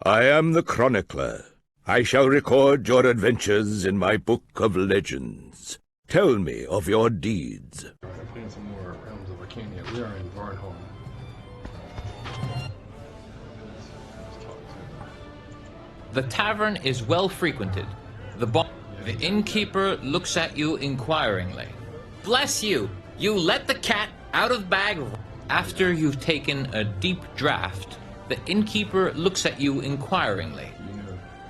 I am the chronicler. I shall record your adventures in my book of legends. Tell me of your deeds. Alright, playing some more Realms of Arkania. We are in Varnholm. The tavern is well frequented. The innkeeper looks at you inquiringly. Bless you! You let the cat out of the bag. After you've taken a deep draught, the innkeeper looks at you inquiringly.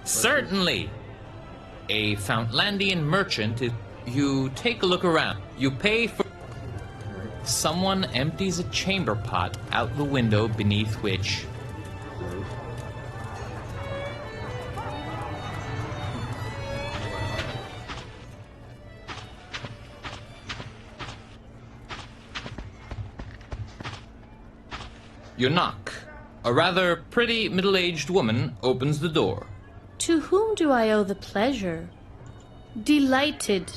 Certainly! A Fountlandian merchant, you take a look around. You pay for... Someone empties a chamber pot out the window beneath which... You knock. A rather pretty middle-aged woman opens the door. To whom do I owe the pleasure? Delighted.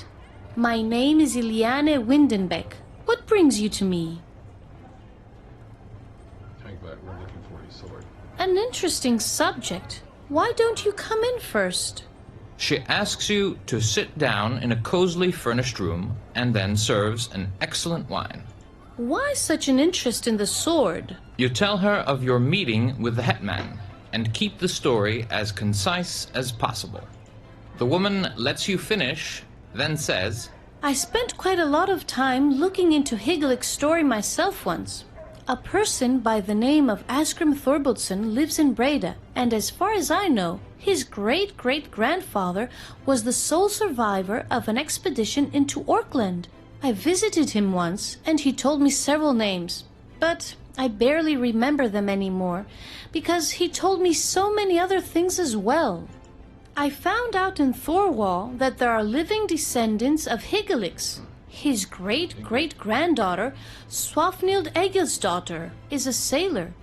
My name is Elaine Windeubek. What brings you to me? Hang back, we're looking for his sword. An interesting subject. Why don't you come in first? She asks you to sit down in a cozily furnished room and then serves an excellent wine. Why such an interest in the sword? You tell her of your meeting with the hetman and keep the story as concise as possible. The woman lets you finish, then says, I spent quite a lot of time looking into Higgelik's story myself once. A person by the name of Asgrim Thorbaldsson lives in Breda, and as far as I know, his great-great-grandfather was the sole survivor of an expedition into Orkland. I visited him once, and he told me several names, but I barely remember them anymore, because he told me so many other things as well. I found out in Thorwall that there are living descendants of Higgelik's. His great-great-granddaughter, Swafnild Egilsdottir, is a sailor.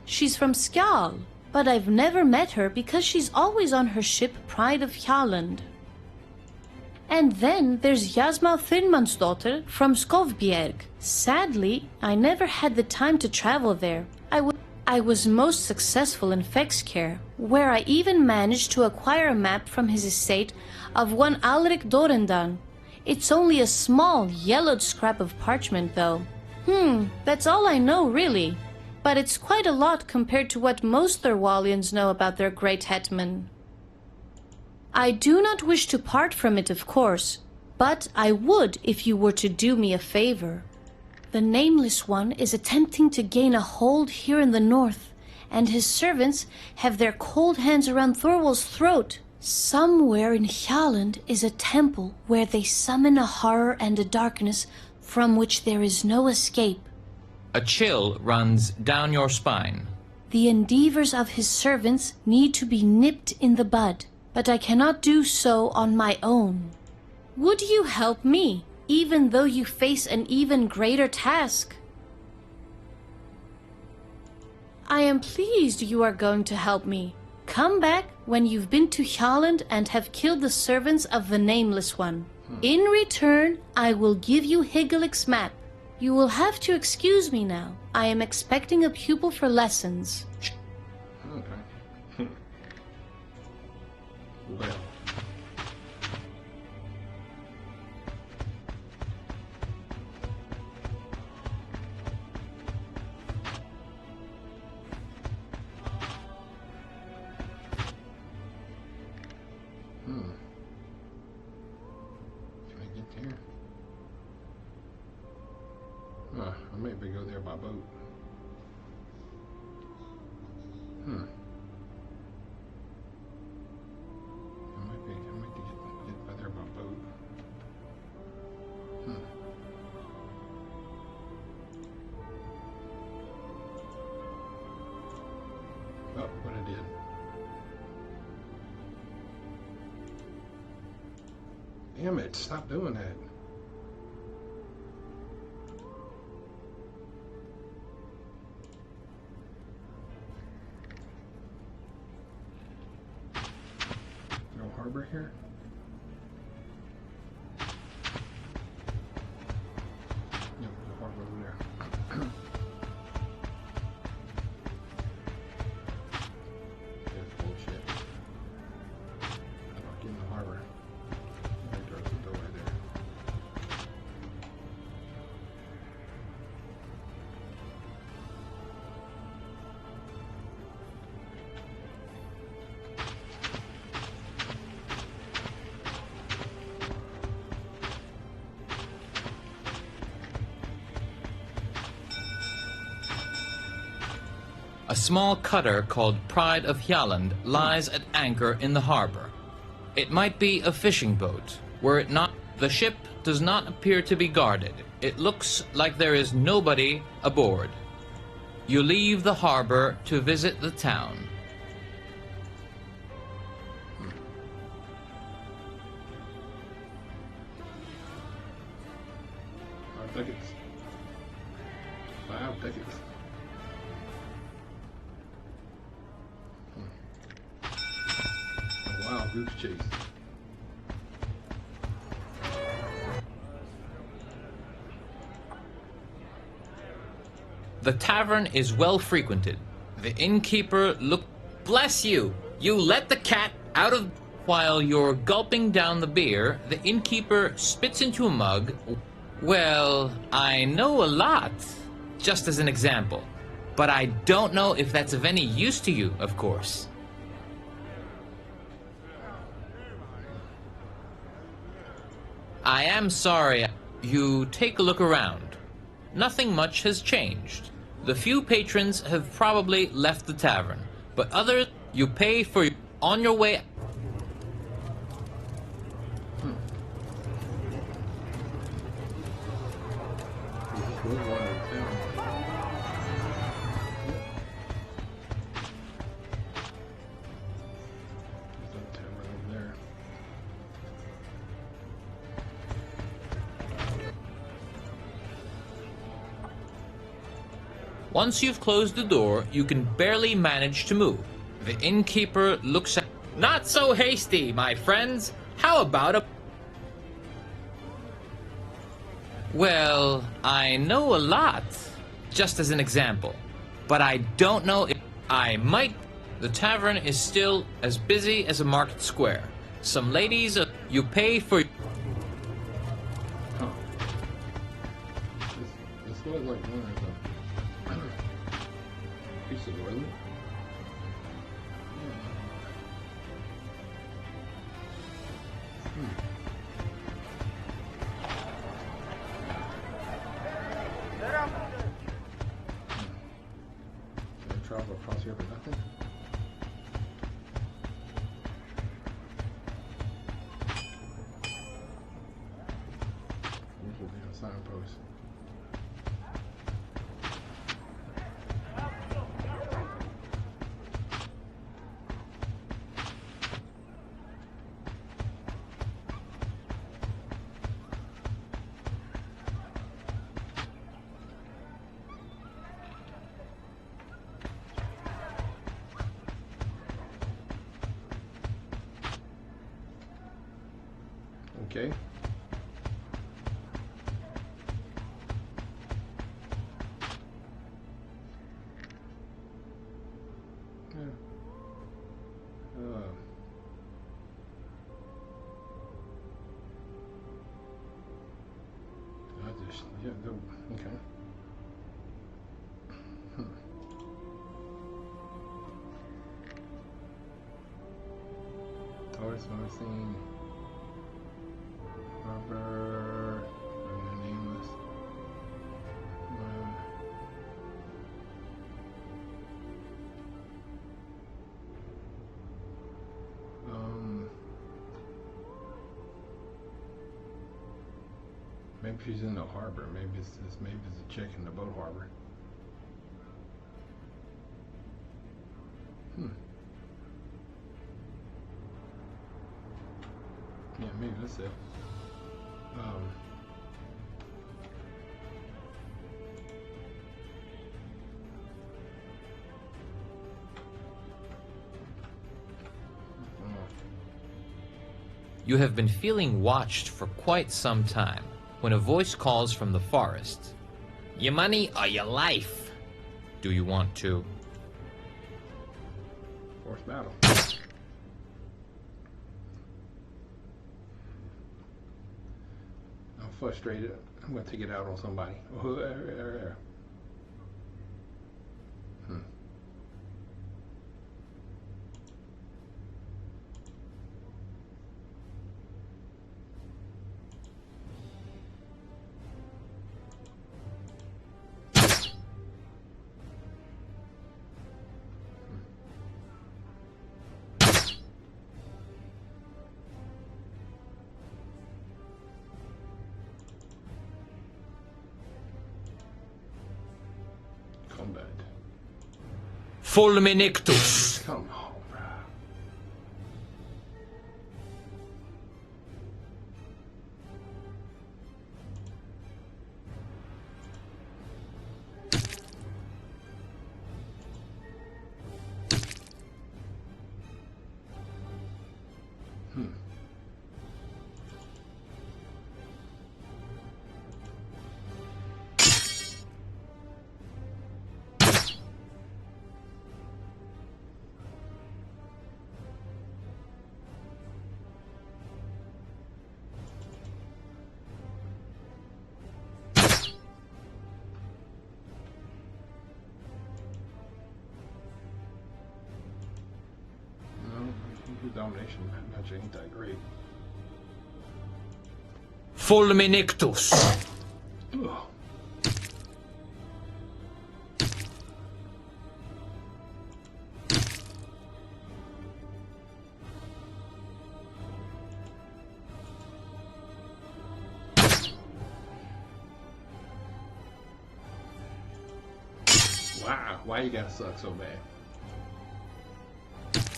She's from Skjal, but I've never met her because she's always on her ship Pride of Hjalland. And then there's Jasmau Thinmansdottir from Skovbjerg. Sadly, I never had the time to travel there. I was most successful in Fexcare, where I even managed to acquire a map from his estate of one Alrik Dorendan. It's only a small, yellowed scrap of parchment, though. That's all I know, really. But it's quite a lot compared to what most Thorwallians know about their great hetman. I do not wish to part from it, of course, but I would if you were to do me a favor. The Nameless One is attempting to gain a hold here in the north, and his servants have their cold hands around Thorwald's throat. Somewhere in Hjalland is a temple where they summon a horror and a darkness from which there is no escape. A chill runs down your spine. The endeavors of his servants need to be nipped in the bud, but I cannot do so on my own. Would you help me, even though you face an even greater task? I am pleased you are going to help me. Come back when you've been to Hjalland and have killed the servants of the Nameless One. In return, I will give you Higgelik's map. You will have to excuse me now. I am expecting a pupil for lessons. Okay. Well. Can I get there? I maybe go there by boat. I might get by there by boat. Oh, what I did. Damn it, stop doing that. No harbor here? Yep, the harbor over there. small cutter called Pride of Hjalland lies at anchor in the harbor. It might be a fishing boat. Were it not, the ship does not appear to be guarded. It looks like there is nobody aboard. You leave the harbor to visit the town. 5 tickets. 5 tickets. A wild goose chase. The tavern is well frequented. The innkeeper look. Bless you! You let the cat out of. While you're gulping down the beer, the innkeeper spits into a mug. Well, I know a lot, just as an example. But I don't know if that's of any use to you, of course. I am sorry. You take a look around. Nothing much has changed. The few patrons have probably left the tavern, but others you pay for on your way. Once you've closed the door, you can barely manage to move. The innkeeper looks at. Not so hasty, my friends. How about a. Well, I know a lot, just as an example. But I don't know if I might. The tavern is still as busy as a market square. Some ladies, you pay for. Huh. This was like one of the piece of oil. Can I travel across here for nothing? This will be a signpost. Okay. Yeah. Yeah, okay. Oh, that's what I've seen. Rubber, nameless. Maybe she's in the harbor. Maybe it's a chick in the boat harbor. Yeah, maybe that's it. You have been feeling watched for quite some time when a voice calls from the forest. Your money or your life? Do you want to? Forced battle. I'm frustrated. I'm going to take it out on somebody. but Fulminictus. come on, bro. Domination match ain't that great. Fulminictus. Ugh. Wow, why you gotta suck so bad?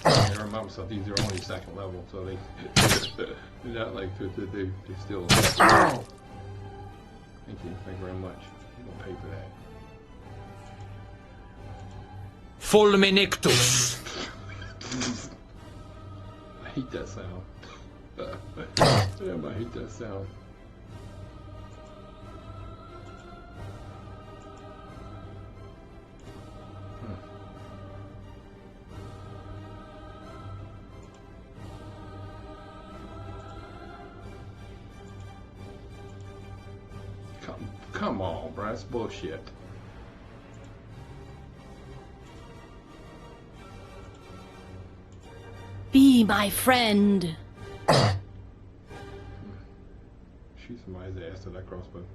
I remind myself these are only second level, so they're not like they still. Thank you very much. You don't pay for that. Fulminictus. I hate that sound. Damn, I hate that sound. Come on, bro. That's bullshit. Be my friend. Shoot somebody's ass to that crossbow.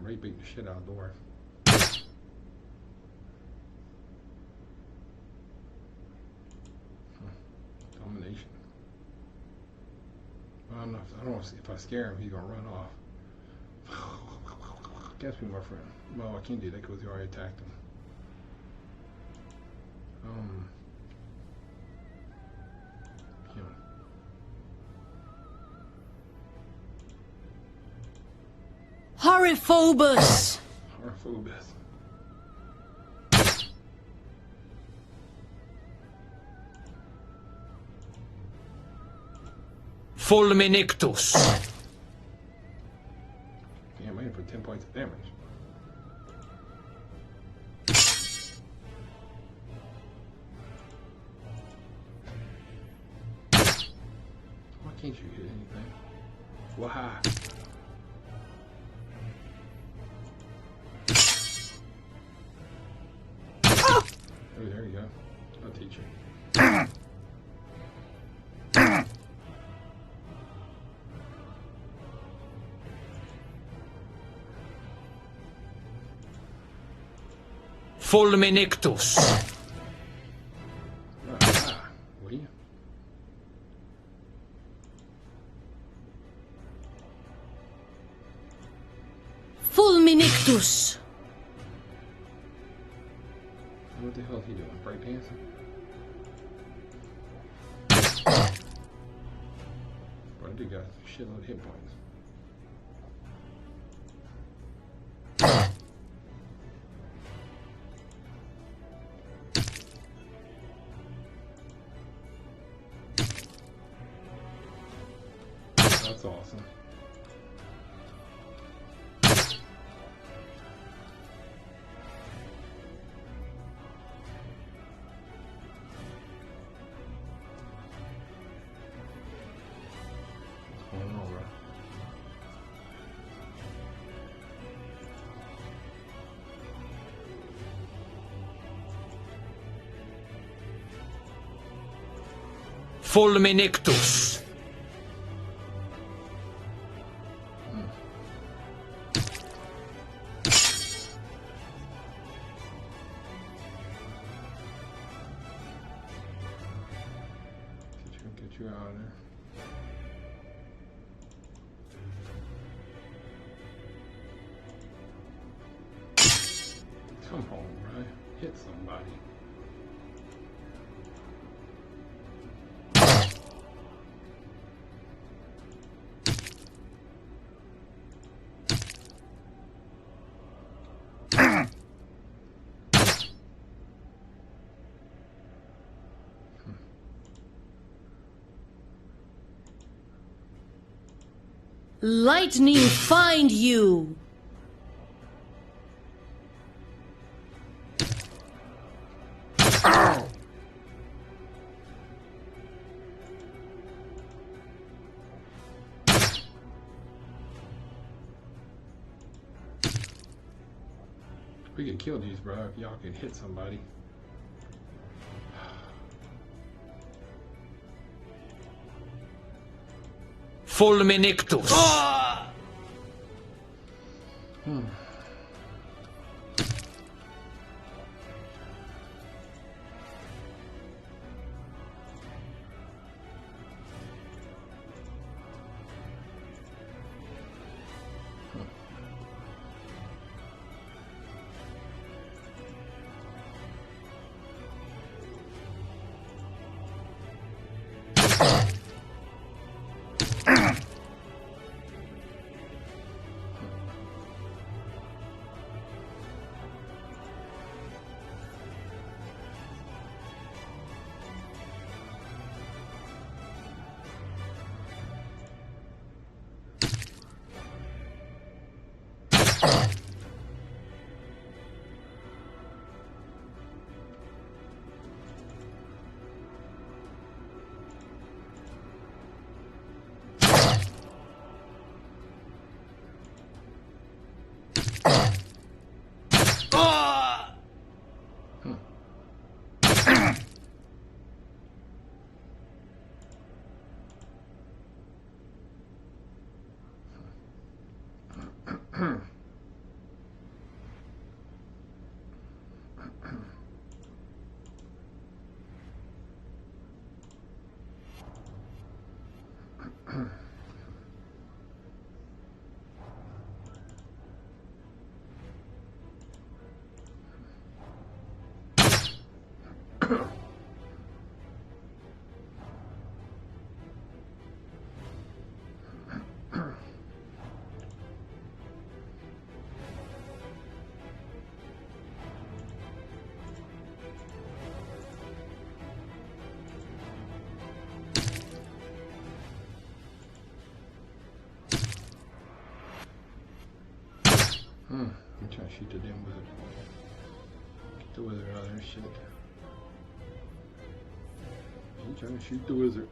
Ray beat the shit out of the dwarf. Domination. Well, I don't know if I scare him, he's gonna run off. Guess me, my friend. Well, I can't do that because he already attacked him. Him. Horiphobus. Horiphobus. Fulminictus. Damn, I hit for 10 points of damage. Why can't you hit anything? Why? Oh, there you go. I'll teach you. Fulminictus. Will you? Fulminictus. What the hell is he doing? Breakdancing? Bro, that dude got a shitload of hit points. That's awesome. What's going on, bro? Fulminictus. Your Honor. Come on, bro. Hit somebody. Lightning find you! We could kill these, bro, if y'all could hit somebody. Fulminictus. I'm trying to shoot the damn wizard. Get the wizard out of there, shit. I'm trying to shoot the wizard.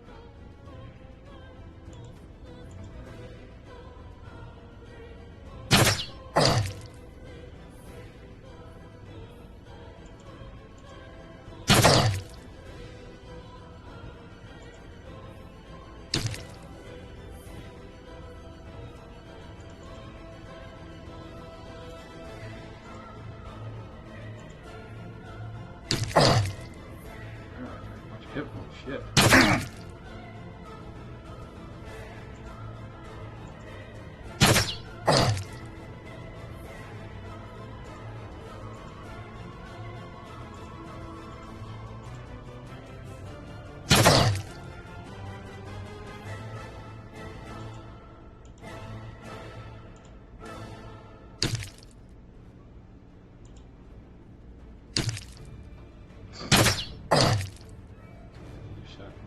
Hip shit. Shot.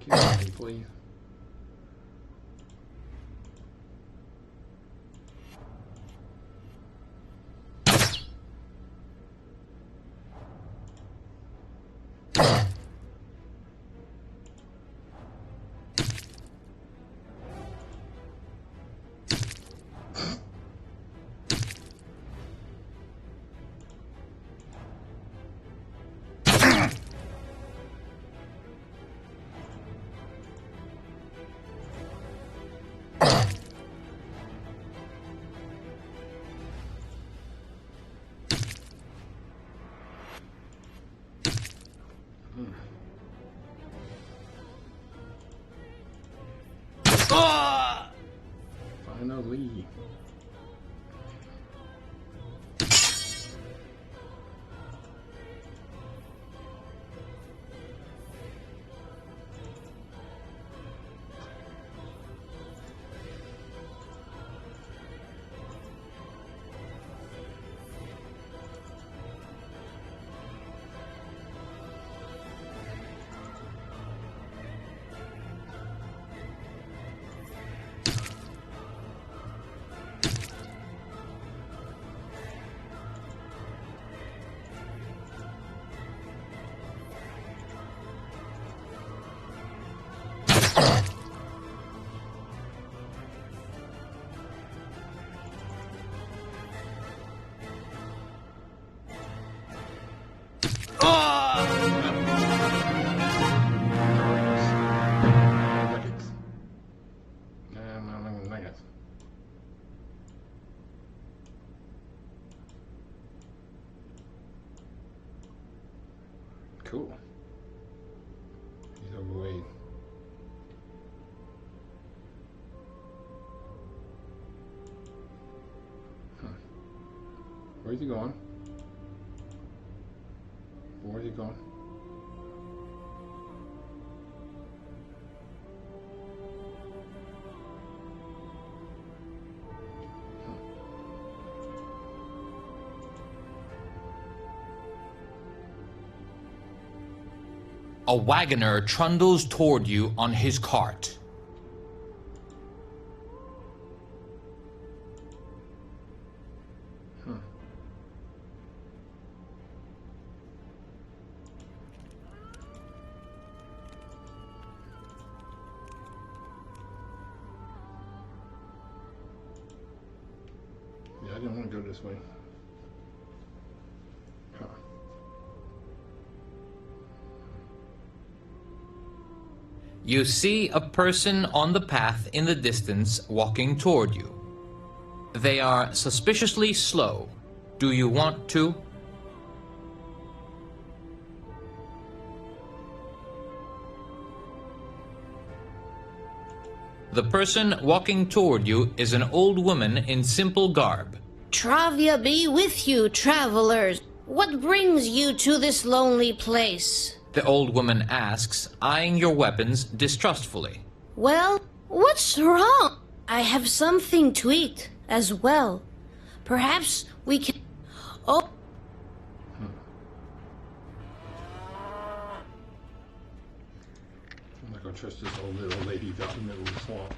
kill me, please. Finally. Cool. He's overweight. Huh. Where's he going? Where's he going? A wagoner trundles toward you on his cart. Yeah, I didn't want to go this way. Huh. You see a person on the path in the distance walking toward you. They are suspiciously slow. Do you want to? The person walking toward you is an old woman in simple garb. Travia be with you, travelers. What brings you to this lonely place? The old woman asks, eyeing your weapons distrustfully. Well, what's wrong? I have something to eat as well. Perhaps we can... Oh, I'm not gonna trust this old little lady out in the middle of the swamp.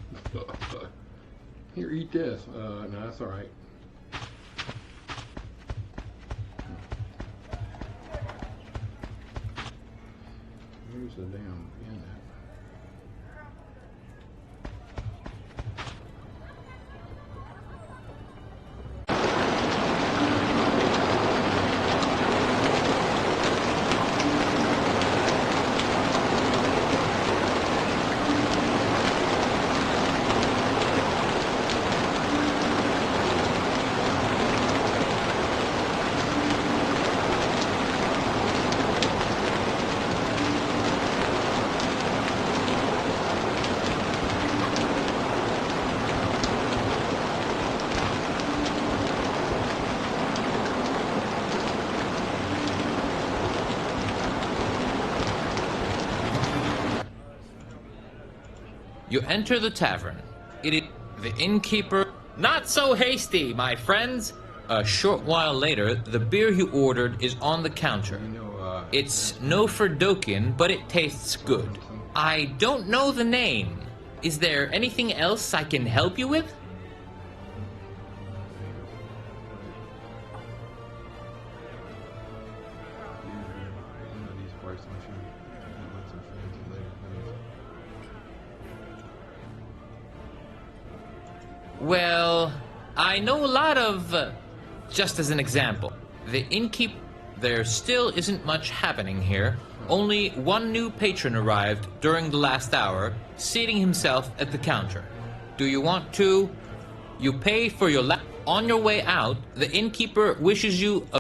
Here, eat this. No, that's all right. Where's the damn pin at? You enter the tavern. It is the innkeeper. Not so hasty, my friends. A short while later, the beer you ordered is on the counter. You know, It's no Ferdokian, but it tastes good. I don't know the name. Is there anything else I can help you with? These parts, I'm sure. Let some friends later, please. Well, I know a lot of... just as an example, the innkeep... There still isn't much happening here. Only one new patron arrived during the last hour, seating himself at the counter. Do you want to? You pay for your on your way out, the innkeeper wishes you a...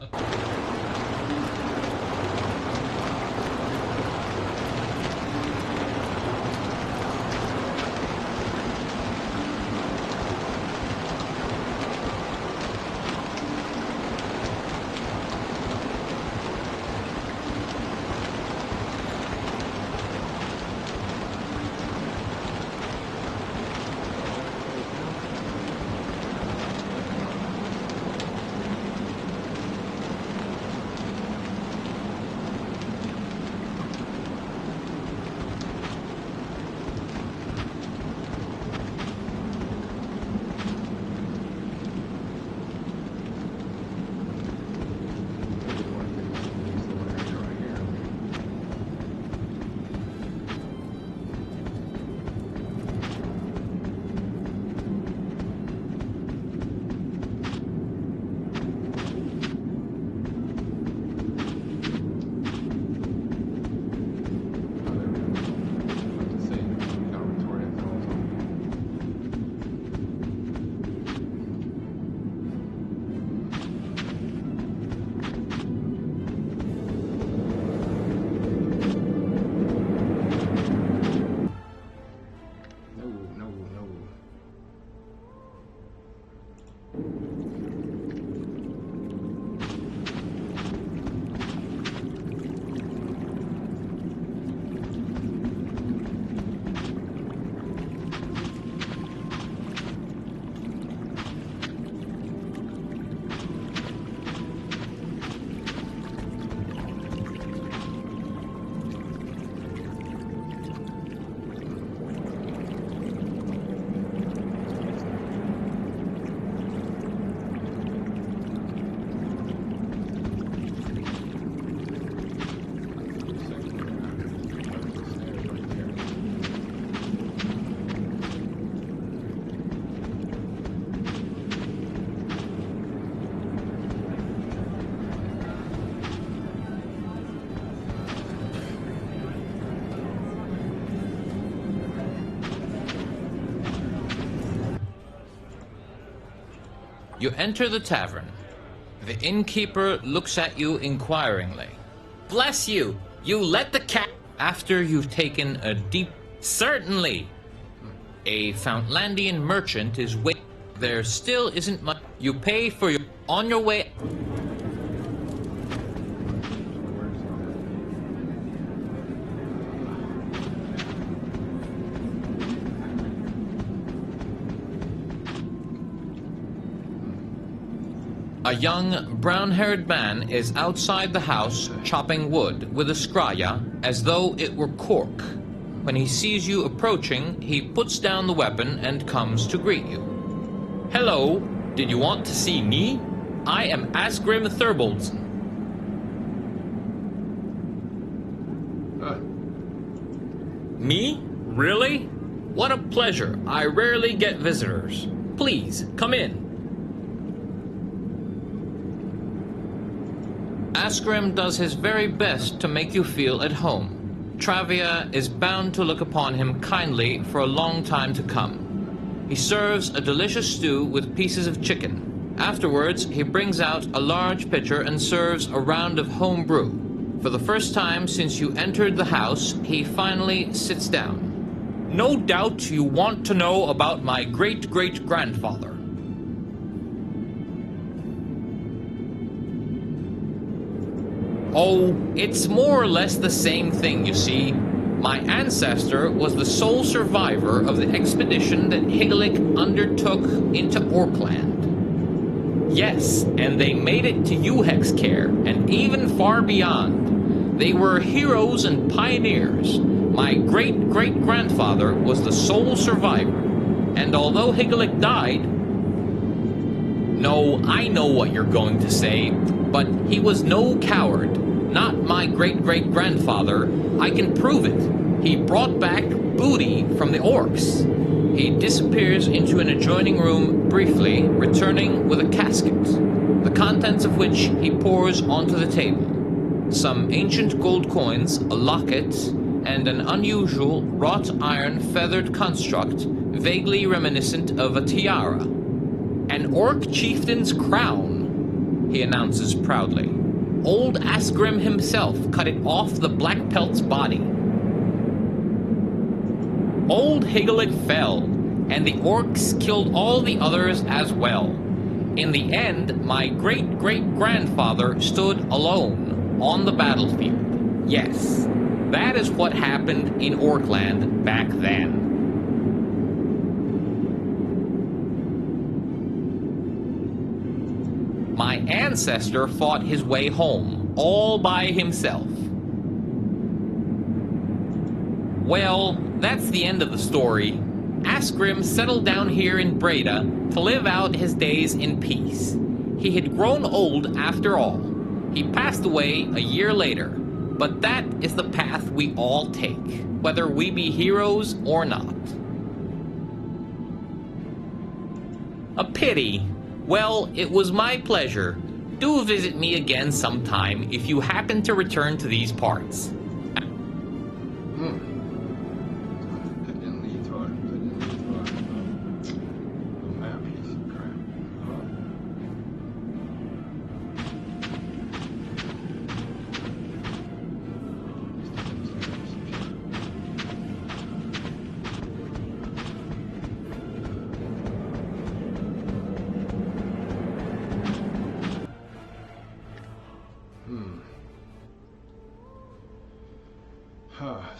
You enter the tavern. The innkeeper looks at you inquiringly. Bless you! You let the cat... After you've taken a deep... Certainly! A Fountlandian merchant is waiting. There still isn't much... You pay for your... On your way... A young, brown-haired man is outside the house chopping wood with a scraya as though it were cork. When he sees you approaching, he puts down the weapon and comes to greet you. Hello, did you want to see me? I am Asgrim Thurboldson. Me? Really? What a pleasure. I rarely get visitors. Please, come in. Asgrim does his very best to make you feel at home. Travia is bound to look upon him kindly for a long time to come. He serves a delicious stew with pieces of chicken. Afterwards, he brings out a large pitcher and serves a round of home brew. For the first time since you entered the house, he finally sits down. No doubt you want to know about my great-great-grandfather. Oh, it's more or less the same thing, you see. My ancestor was the sole survivor of the expedition that Higelac undertook into Orkland. Yes, and they made it to Uxkhar, and even far beyond. They were heroes and pioneers. My great-great-grandfather was the sole survivor, and although Higelac died... No, I know what you're going to say, but he was no coward. Not my great-great-grandfather. I can prove it. He brought back booty from the orcs. He disappears into an adjoining room briefly, returning with a casket, the contents of which he pours onto the table. Some ancient gold coins, a locket, and an unusual wrought iron feathered construct vaguely reminiscent of a tiara. An orc chieftain's crown, he announces proudly. Old Asgrim himself cut it off the black pelt's body. Old Higelac fell, and the orcs killed all the others as well. In the end, my great-great-grandfather stood alone on the battlefield. Yes, that is what happened in Orkland back then. My ancestor fought his way home, all by himself. Well, that's the end of the story. Asgrim settled down here in Breda to live out his days in peace. He had grown old after all. He passed away a year later, but that is the path we all take, whether we be heroes or not. A pity. Well, it was my pleasure. Do visit me again sometime if you happen to return to these parts.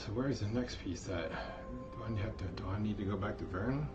So where's the next piece at? Do I need to go back to Verne?